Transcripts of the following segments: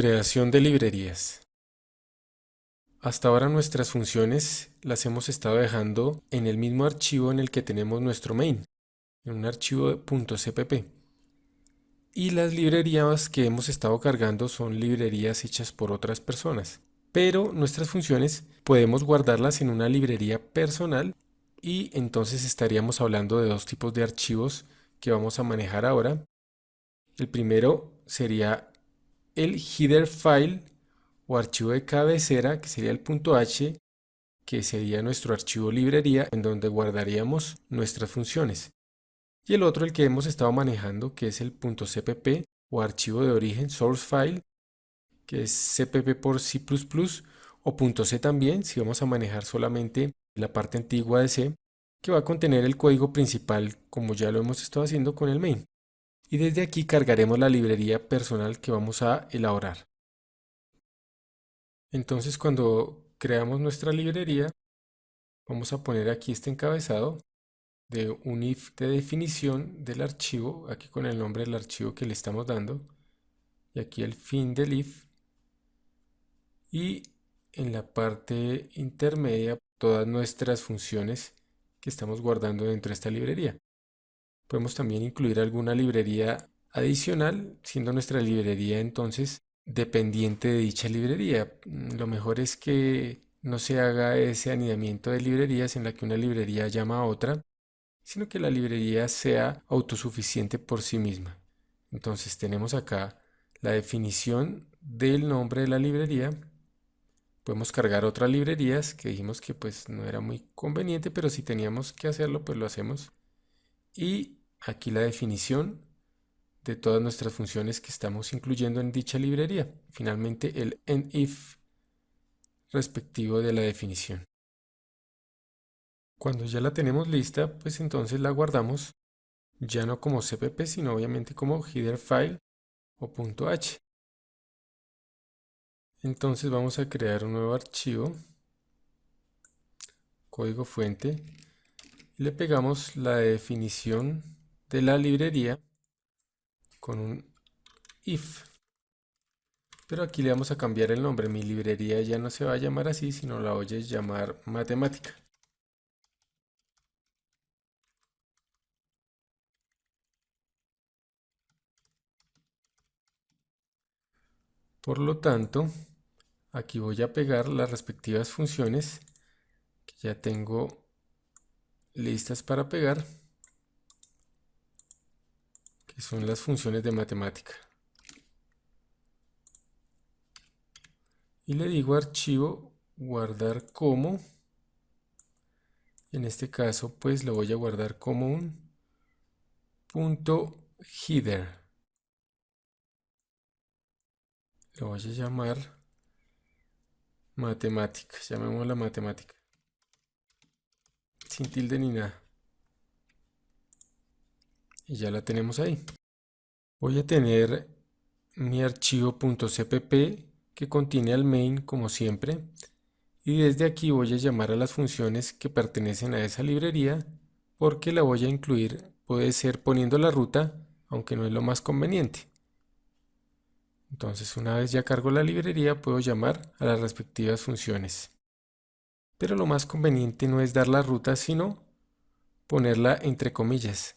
Creación de librerías. Hasta ahora nuestras funciones las hemos estado dejando en el mismo archivo en el que tenemos nuestro main, en un archivo .cpp. Y las librerías que hemos estado cargando son librerías hechas por otras personas. Pero nuestras funciones podemos guardarlas en una librería personal y entonces estaríamos hablando de dos tipos de archivos que vamos a manejar ahora. El primero sería el header file o archivo de cabecera, que sería el .h, que sería nuestro archivo librería en donde guardaríamos nuestras funciones. Y el otro, el que hemos estado manejando, que es el .cpp o archivo de origen source file, que es cpp por C++ o .c también, si vamos a manejar solamente la parte antigua de C, que va a contener el código principal como ya lo hemos estado haciendo con el main. Y desde aquí cargaremos la librería personal que vamos a elaborar. Entonces cuando creamos nuestra librería, vamos a poner aquí este encabezado de un if de definición del archivo, aquí con el nombre del archivo que le estamos dando, y aquí el fin del if, y en la parte intermedia todas nuestras funciones que estamos guardando dentro de esta librería. Podemos también incluir alguna librería adicional, siendo nuestra librería entonces dependiente de dicha librería. Lo mejor es que no se haga ese anidamiento de librerías en la que una librería llama a otra, sino que la librería sea autosuficiente por sí misma. Entonces tenemos acá la definición del nombre de la librería. Podemos cargar otras librerías que dijimos que pues no era muy conveniente, pero si teníamos que hacerlo pues lo hacemos. Y aquí la definición de todas nuestras funciones que estamos incluyendo en dicha librería. Finalmente el endif respectivo de la definición. Cuando ya la tenemos lista, pues entonces la guardamos ya no como cpp, sino obviamente como header file o .h. Entonces vamos a crear un nuevo archivo, código fuente, y le pegamos la definición de la librería con un if. Pero aquí le vamos a cambiar el nombre. Mi librería ya no se va a llamar así, sino la voy a llamar matemática. Por lo tanto, aquí voy a pegar las respectivas funciones que ya tengo listas para pegar, que son las funciones de matemática. Y le digo archivo guardar como. En este caso, pues lo voy a guardar como un .header. Lo voy a llamar matemática. Llamémosla matemática. Sin tilde ni nada. Y ya la tenemos ahí. Voy a tener mi archivo .cpp que contiene al main como siempre. Y desde aquí voy a llamar a las funciones que pertenecen a esa librería porque la voy a incluir, puede ser poniendo la ruta, aunque no es lo más conveniente. Entonces una vez ya cargo la librería puedo llamar a las respectivas funciones. Pero lo más conveniente no es dar la ruta sino ponerla entre comillas.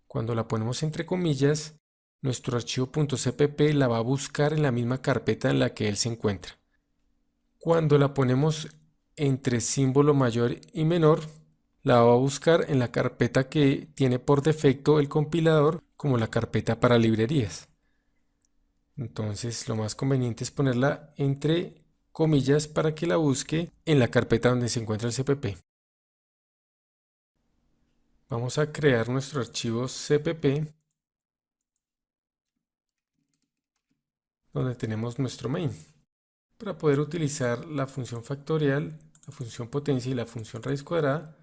Cuando la ponemos entre comillas, nuestro archivo .cpp la va a buscar en la misma carpeta en la que él se encuentra. Cuando la ponemos entre símbolo mayor y menor, la va a buscar en la carpeta que tiene por defecto el compilador como la carpeta para librerías. Entonces lo más conveniente es ponerla entre comillas para que la busque en la carpeta donde se encuentra el cpp. Vamos a crear nuestro archivo cpp donde tenemos nuestro main. Para poder utilizar la función factorial, la función potencia y la función raíz cuadrada,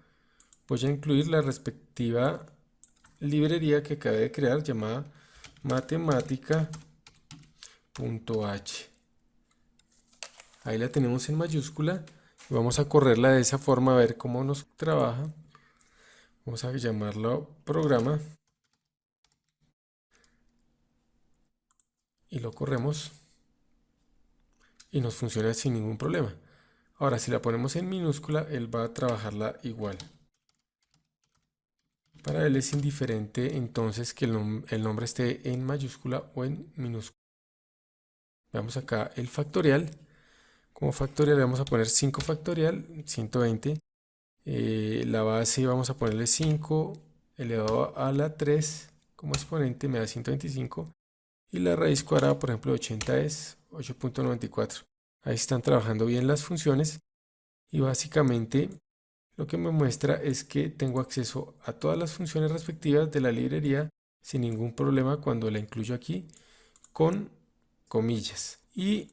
voy a incluir la respectiva librería que acabé de crear llamada matemática.h. Ahí la tenemos en mayúscula y vamos a correrla de esa forma a ver cómo nos trabaja. Vamos a llamarlo programa y lo corremos. y nos funciona sin ningún problema. Ahora, si la ponemos en minúscula, él va a trabajarla igual. Para él es indiferente entonces que el nombre esté en mayúscula o en minúscula. Veamos acá el factorial. Como factorial le vamos a poner 5 factorial, 120. La base vamos a ponerle 5 elevado a la 3 como exponente, me da 125. Y la raíz cuadrada, por ejemplo, de 80 es 8.94. Ahí están trabajando bien las funciones. Y básicamente lo que me muestra es que tengo acceso a todas las funciones respectivas de la librería sin ningún problema cuando la incluyo aquí con comillas. Y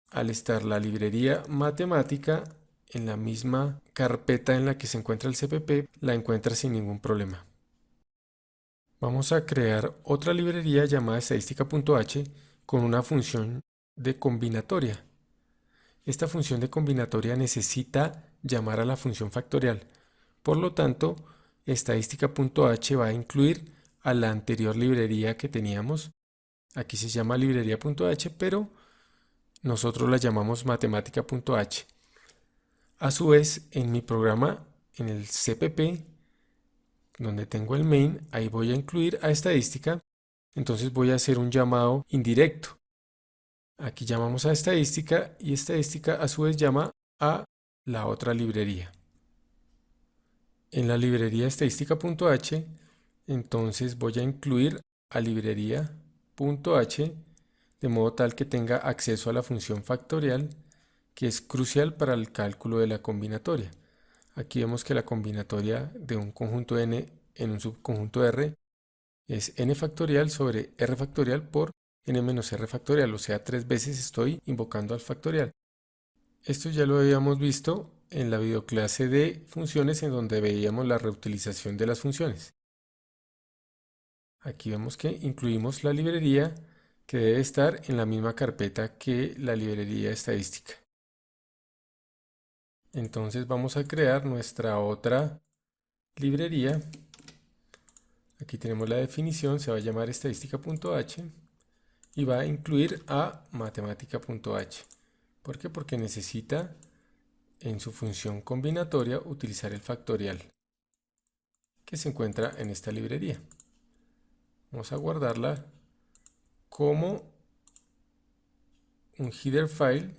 al estar la librería matemática en la misma carpeta en la que se encuentra el CPP, la encuentra sin ningún problema. Vamos a crear otra librería llamada estadística.h con una función de combinatoria. Esta función de combinatoria necesita llamar a la función factorial. Por lo tanto, estadística.h va a incluir a la anterior librería que teníamos. Aquí se llama librería.h, pero nosotros la llamamos matemática.h. A su vez, en mi programa, en el CPP, donde tengo el main, ahí voy a incluir a estadística. Entonces voy a hacer un llamado indirecto. Aquí llamamos a estadística y estadística a su vez llama a la otra librería. En la librería estadística.h, entonces voy a incluir a librería.h de modo tal que tenga acceso a la función factorial, que es crucial para el cálculo de la combinatoria. Aquí vemos que la combinatoria de un conjunto n en un subconjunto R es n factorial sobre r factorial por n menos r factorial, o sea, 3 veces estoy invocando al factorial. Esto ya lo habíamos visto en la videoclase de funciones en donde veíamos la reutilización de las funciones. Aquí vemos que incluimos la librería que debe estar en la misma carpeta que la librería estadística. Entonces vamos a crear nuestra otra librería. Aquí tenemos la definición, se va a llamar estadística.h y va a incluir a matemática.h. ¿Por qué? Porque necesita en su función combinatoria utilizar el factorial que se encuentra en esta librería. Vamos a guardarla como un header file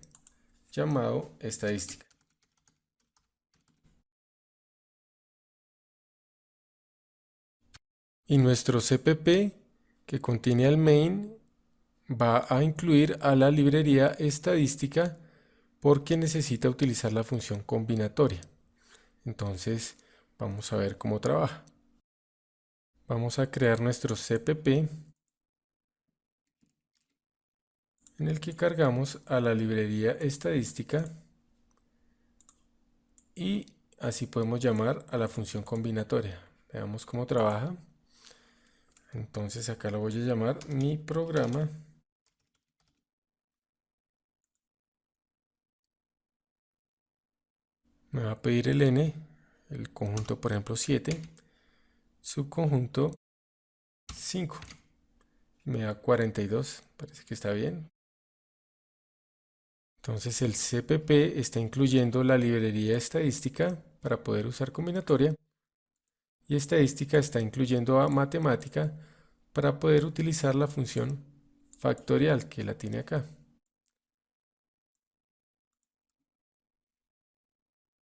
llamado estadística. Y nuestro CPP que contiene al main va a incluir a la librería estadística porque necesita utilizar la función combinatoria. Entonces vamos a ver cómo trabaja. Vamos a crear nuestro CPP en el que cargamos a la librería estadística y así podemos llamar a la función combinatoria. Veamos cómo trabaja. Entonces acá lo voy a llamar mi programa. Me va a pedir el n, el conjunto por ejemplo 7, subconjunto 5. Me da 42, parece que está bien. Entonces el CPP está incluyendo la librería estadística para poder usar combinatoria y estadística está incluyendo a matemática para poder utilizar la función factorial que la tiene acá.